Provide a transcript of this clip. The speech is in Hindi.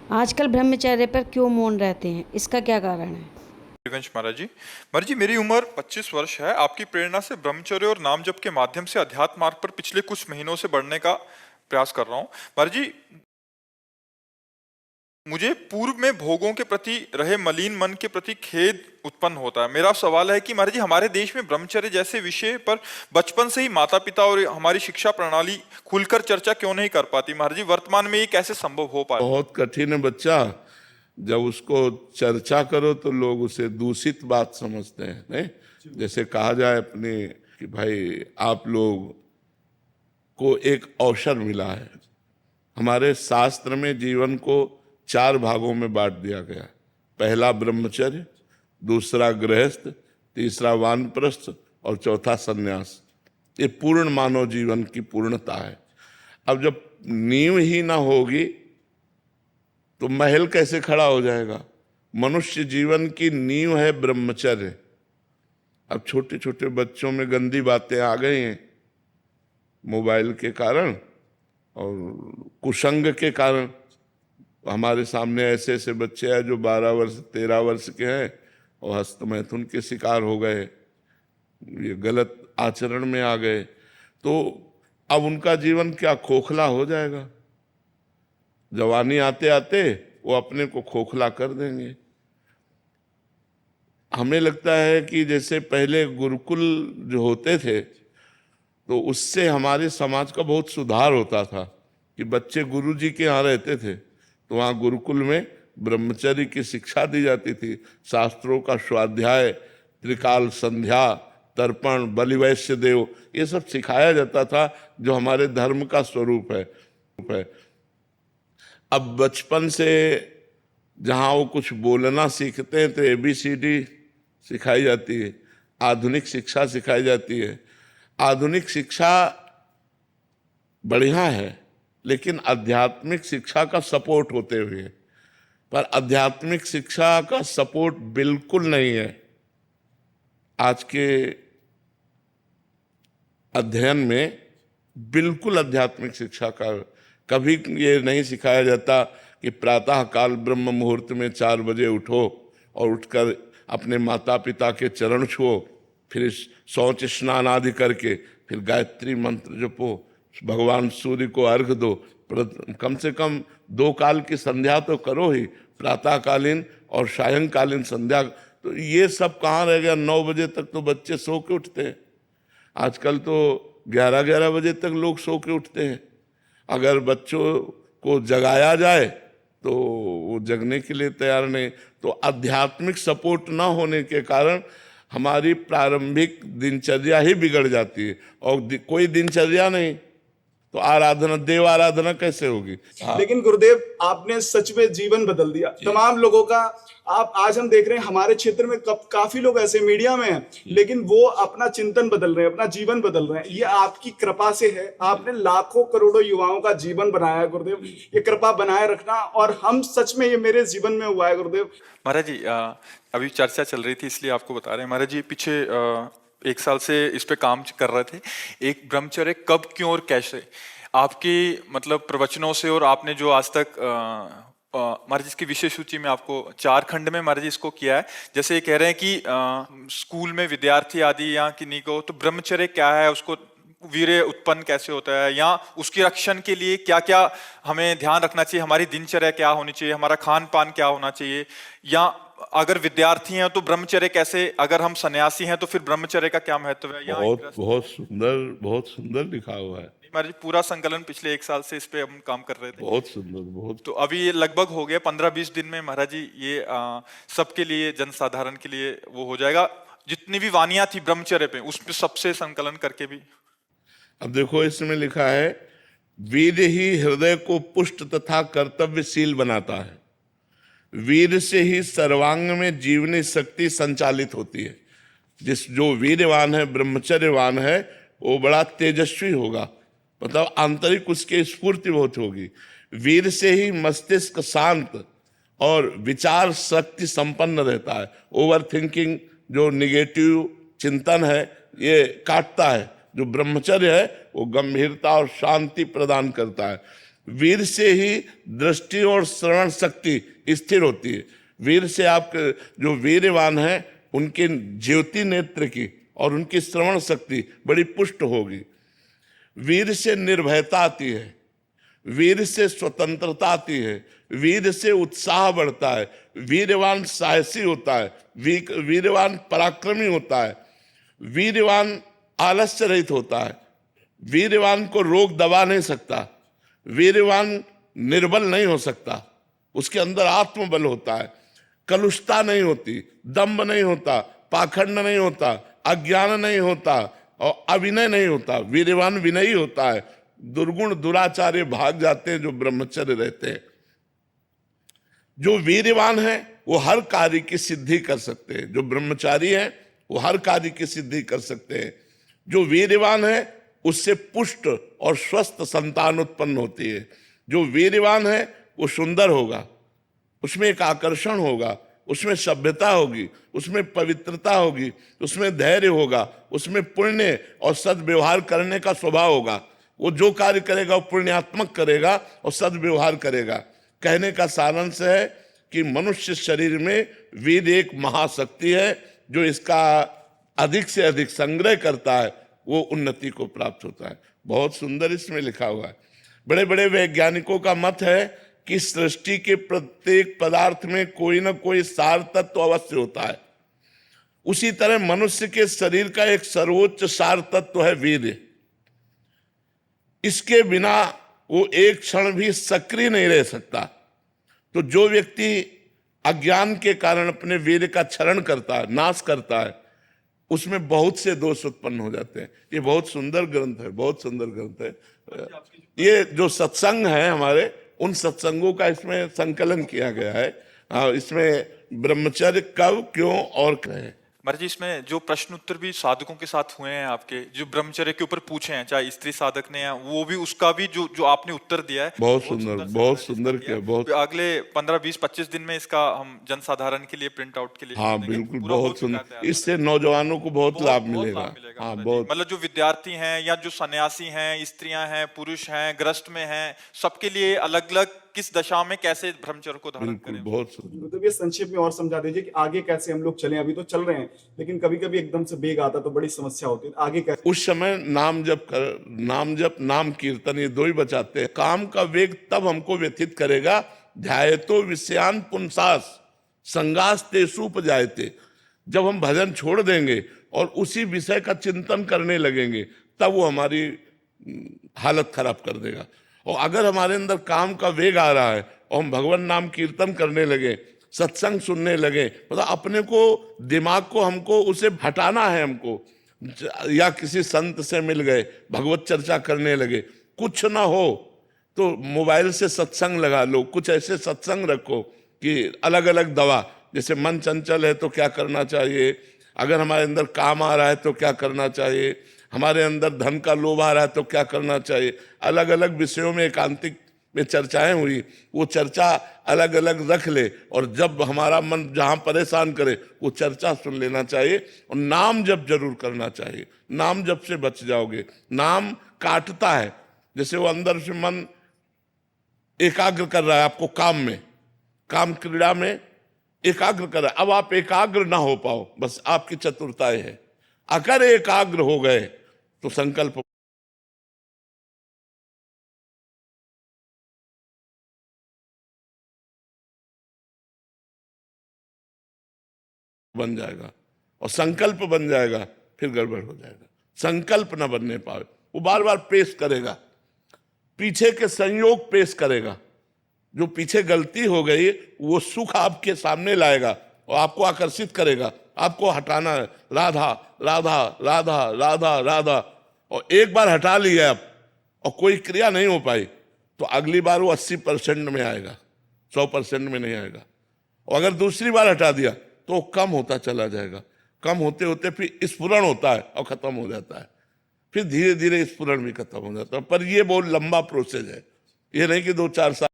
आजकल ब्रह्मचर्य पर क्यों मौन रहते हैं, इसका क्या कारण है? महाराज जी मेरी उम्र 25 वर्ष है। आपकी प्रेरणा से ब्रह्मचर्य और नाम जप के माध्यम से अध्यात्म मार्ग पर पिछले कुछ महीनों से बढ़ने का प्रयास कर रहा हूँ। महाराज जी, मुझे पूर्व में भोगों के प्रति रहे मलिन मन के प्रति खेद उत्पन्न होता है। मेरा सवाल है कि महाराज जी, हमारे देश में ब्रह्मचर्य जैसे विषय पर बचपन से ही माता पिता और हमारी शिक्षा प्रणाली खुलकर चर्चा क्यों नहीं कर पाती? महाराज जी, वर्तमान में ये कैसे संभव हो पाए? बहुत कठिन है बच्चा। जब उसको चर्चा करो तो लोग उसे दूषित बात समझते हैं, नहीं? जैसे कहा जाए अपने कि भाई आप लोग को एक अवसर मिला है। हमारे शास्त्र में जीवन को 4 भागों में बांट दिया गया। पहला ब्रह्मचर्य, दूसरा गृहस्थ, तीसरा वानप्रस्थ और चौथा सन्यास। ये पूर्ण मानव जीवन की पूर्णता है। अब जब नींव ही ना होगी तो महल कैसे खड़ा हो जाएगा? मनुष्य जीवन की नींव है ब्रह्मचर्य। अब छोटे छोटे बच्चों में गंदी बातें आ गई हैं मोबाइल के कारण और कुसंग के कारण। हमारे सामने ऐसे ऐसे बच्चे हैं जो 12 वर्ष 13 वर्ष के हैं और हस्तमैथुन के शिकार हो गए, ये गलत आचरण में आ गए। तो अब उनका जीवन क्या खोखला हो जाएगा? जवानी आते आते वो अपने को खोखला कर देंगे। हमें लगता है कि जैसे पहले गुरुकुल जो होते थे तो उससे हमारे समाज का बहुत सुधार होता था कि बच्चे गुरुजी के यहाँ रहते थे तो वहाँ गुरुकुल में ब्रह्मचर्य की शिक्षा दी जाती थी। शास्त्रों का स्वाध्याय, त्रिकाल संध्या, तर्पण, बलिवैश्य देव, ये सब सिखाया जाता था जो हमारे धर्म का स्वरूप है। अब बचपन से जहाँ वो कुछ बोलना सीखते हैं तो ABCD सिखाई जाती है, आधुनिक शिक्षा सिखाई जाती है। आधुनिक शिक्षा बढ़िया है लेकिन आध्यात्मिक शिक्षा का सपोर्ट होते हुए, पर आध्यात्मिक शिक्षा का सपोर्ट बिल्कुल नहीं है। आज के अध्ययन में बिल्कुल आध्यात्मिक शिक्षा का कभी ये नहीं सिखाया जाता कि प्रातः काल ब्रह्म मुहूर्त में 4 बजे उठो और उठकर अपने माता पिता के चरण छुओ, फिर शौच स्नान आदि करके फिर गायत्री मंत्र जपो, भगवान सूर्य को अर्घ दो, कम से कम 2 काल की संध्या तो करो ही, प्रातःकालीन और सायंकालीन संध्या। तो ये सब कहाँ रह गया? 9 बजे तक तो बच्चे सो के उठते हैं। आजकल तो 11-11 बजे तक लोग सो के उठते हैं। अगर बच्चों को जगाया जाए तो वो जगने के लिए तैयार नहीं। तो आध्यात्मिक सपोर्ट ना होने के कारण हमारी प्रारंभिक दिनचर्या ही बिगड़ जाती है और कोई दिनचर्या नहीं तो आराधना, देव आराधना कैसे होगी? लेकिन गुरुदेव, आपने सच में जीवन बदल दिया तमाम लोगों का। आप आज हम देख रहे हैं हमारे क्षेत्र में काफी लोग ऐसे मीडिया में हैं लेकिन वो अपना चिंतन बदल रहे हैं, अपना जीवन बदल रहे हैं। ये आपकी कृपा से है। आपने लाखों करोड़ों युवाओं का जीवन बनाया है गुरुदेव। ये कृपा बनाए रखना। और हम सच में, ये मेरे जीवन में हुआ है गुरुदेव। महाराज जी, अभी चर्चा चल रही थी इसलिए आपको बता रहे हैं। महाराज जी, पीछे 1 साल से इस पे काम कर रहे थे। एक ब्रह्मचर्य कब, क्यों और कैसे, आपकी मतलब प्रवचनों से और आपने जो आज तक महाराज जी इसकी विशेष सूची में आपको 4 खंड में महाराज जी इसको किया है। जैसे ये कह रहे हैं कि स्कूल में विद्यार्थी आदि या किन्हीं को, तो ब्रह्मचर्य क्या है, उसको वीर्य उत्पन्न कैसे होता है, या उसकी रक्षण के लिए क्या क्या हमें ध्यान रखना चाहिए, हमारी दिनचर्या क्या होनी चाहिए, हमारा खान पान क्या होना चाहिए, या अगर विद्यार्थी हैं तो ब्रह्मचर्य कैसे, अगर हम सन्यासी हैं तो फिर ब्रह्मचर्य का क्या महत्व है? बहुत सुंदर लिखा हुआ है। महाराज, पूरा संकलन पिछले 1 साल से इस पे हम काम कर रहे थे। बहुत सुंदर, बहुत। तो अभी ये लगभग हो गया 15-20 दिन में महाराज जी, ये सबके लिए, जनसाधारण के लिए वो हो जाएगा। जितनी भी वानियां थी ब्रह्मचर्य पे, उस पे सबसे संकलन करके भी। अब देखो इसमें लिखा है, वीर ही हृदय को पुष्ट तथा कर्तव्यशील बनाता है। वीर से ही सर्वांग में जीवनी शक्ति संचालित होती है। जो वीरवान है, ब्रह्मचर्यवान है, वो बड़ा तेजस्वी होगा, मतलब आंतरिक उसकी स्फूर्ति बहुत होगी। वीर से ही मस्तिष्क शांत और विचार शक्ति संपन्न रहता है। ओवर थिंकिंग, जो निगेटिव चिंतन है, ये काटता है। जो ब्रह्मचर्य है वो गंभीरता और शांति प्रदान करता है। वीर से ही दृष्टि और श्रवण शक्ति स्थिर होती है। वीर से आप जो वीरवान है उनके ज्योति नेत्र की और उनकी श्रवण शक्ति बड़ी पुष्ट होगी। वीर से निर्भयता आती है, वीर से स्वतंत्रता आती है, वीर से उत्साह बढ़ता है, वीरवान साहसी होता है, वीरवान पराक्रमी होता है, वीरवान आलस्य रहित होता है, वीरवान को रोग दबा नहीं सकता, वीरवान निर्बल नहीं हो सकता, उसके अंदर आत्मबल होता है, कलुषता नहीं होती, दंभ नहीं होता, पाखंड नहीं होता, अज्ञान नहीं होता और अविनय नहीं होता। वीरवान विनयी होता है। दुर्गुण दुराचार्य भाग जाते हैं जो ब्रह्मचर्य रहते हैं। जो वीरवान है वो हर कार्य की सिद्धि कर सकते हैं। जो ब्रह्मचारी है वो हर कार्य की सिद्धि कर सकते हैं। जो वीरवान है उससे पुष्ट और स्वस्थ संतान उत्पन्न होती है। जो वीरवान है वो सुंदर होगा, उसमें एक आकर्षण होगा, उसमें सभ्यता होगी, उसमें पवित्रता होगी, उसमें धैर्य होगा, उसमें पुण्य और सद्व्यवहार करने का स्वभाव होगा। वो जो कार्य करेगा वो पुण्यात्मक करेगा और सद्व्यवहार करेगा। कहने का सारांश है कि मनुष्य शरीर में वीर एक महाशक्ति है। जो इसका अधिक से अधिक संग्रह करता है वो उन्नति को प्राप्त होता है। बहुत सुंदर इसमें लिखा हुआ है। बड़े बड़े वैज्ञानिकों का मत है कि सृष्टि के प्रत्येक पदार्थ में कोई ना कोई सार तत्व अवश्य होता है। उसी तरह मनुष्य के शरीर का एक सर्वोच्च सार तत्व है वीर्य। इसके बिना वो एक क्षण भी सक्रिय नहीं रह सकता। तो जो व्यक्ति अज्ञान के कारण अपने वीर्य का क्षरण करता है, नाश करता है, उसमें बहुत से दोष उत्पन्न हो जाते हैं। ये बहुत सुंदर ग्रंथ है, बहुत सुंदर ग्रंथ है। ये जो सत्संग है हमारे, उन सत्संगों का इसमें संकलन किया गया है। इसमें ब्रह्मचर्य कब, क्यों और कहें। महाराज जी, इसमें जो प्रश्न उत्तर भी साधकों के साथ हुए हैं आपके, जो ब्रह्मचर्य के ऊपर पूछे हैं, चाहे स्त्री साधक ने या वो भी, उसका भी जो आपने उत्तर दिया है बहुत सुंदर किया। बहुत अगले 15, 20, 25 दिन में इसका हम जनसाधारण के लिए प्रिंट आउट के लिए। हाँ बिल्कुल, बहुत सुंदर। इससे नौजवानों को बहुत लाभ मिलेगा। हाँ बहुत, मतलब जो विद्यार्थी हैं या जो सन्यासी हैं, स्त्रियां हैं, पुरुष हैं, ग्रस्त में हैं, सबके लिए अलग अलग किस दशा में कैसे ब्रह्मचर्य को धारण करें। बहुत सुंदर। मतलब ये संक्षेप में और समझा दीजिए कि आगे कैसे हम लोग चलें। अभी तो चल रहे हैं लेकिन कभी कभी एकदम से वेग आता तो बड़ी समस्या होती है। आगे कैसे? उस समय नाम जप नाम कीर्तन, ये दो ही बचाते हैं। काम का वेग तब हमको व्यथित करेगा, ध्यायतो विषयान पुंसास संगास तेषु उपजायते। जब हम भजन छोड़ देंगे और उसी विषय का चिंतन करने लगेंगे तब वो हमारी हालत खराब कर देगा। और अगर हमारे अंदर काम का वेग आ रहा है और हम भगवान नाम कीर्तन करने लगे, सत्संग सुनने लगे, मतलब अपने को, दिमाग को हमको उसे हटाना है हमको, या किसी संत से मिल गए, भगवत चर्चा करने लगे, कुछ ना हो तो मोबाइल से सत्संग लगा लो। कुछ ऐसे सत्संग रखो कि अलग अलग दवा, जैसे मन चंचल है तो क्या करना चाहिए, अगर हमारे अंदर काम आ रहा है तो क्या करना चाहिए, हमारे अंदर धन का लोभ आ रहा है तो क्या करना चाहिए। अलग अलग विषयों में एकांतिक में चर्चाएं हुई, वो चर्चा अलग अलग रख ले और जब हमारा मन जहां परेशान करे वो चर्चा सुन लेना चाहिए। और नाम जप जरूर करना चाहिए। नाम जप से बच जाओगे। नाम काटता है, जैसे वो अंदर से मन एकाग्र कर रहा है आपको काम में, काम क्रीड़ा में एकाग्र कर रहा है। अब आप एकाग्र ना हो पाओ, बस आपकी चतुरता है। अगर एकाग्र हो गए तो संकल्प बन जाएगा और संकल्प बन जाएगा, फिर गड़बड़ हो जाएगा। संकल्प ना बनने पाए, वो बार बार पेश करेगा, पीछे के संयोग पेश करेगा। जो पीछे गलती हो गई वो सुख आपके सामने लाएगा और आपको आकर्षित करेगा। आपको हटाना है, राधा राधा राधा राधा राधा, और एक बार हटा लिया आप और कोई क्रिया नहीं हो पाई तो अगली बार वो 80% में आएगा, 100% में नहीं आएगा। और अगर दूसरी बार हटा दिया तो वो कम होता चला जाएगा। कम होते होते फिर स्फुरण होता है और खत्म हो जाता है। फिर धीरे धीरे स्फुरण भी खत्म हो जाता है। पर ये बहुत लंबा प्रोसेस है, ये नहीं कि 2-4 साल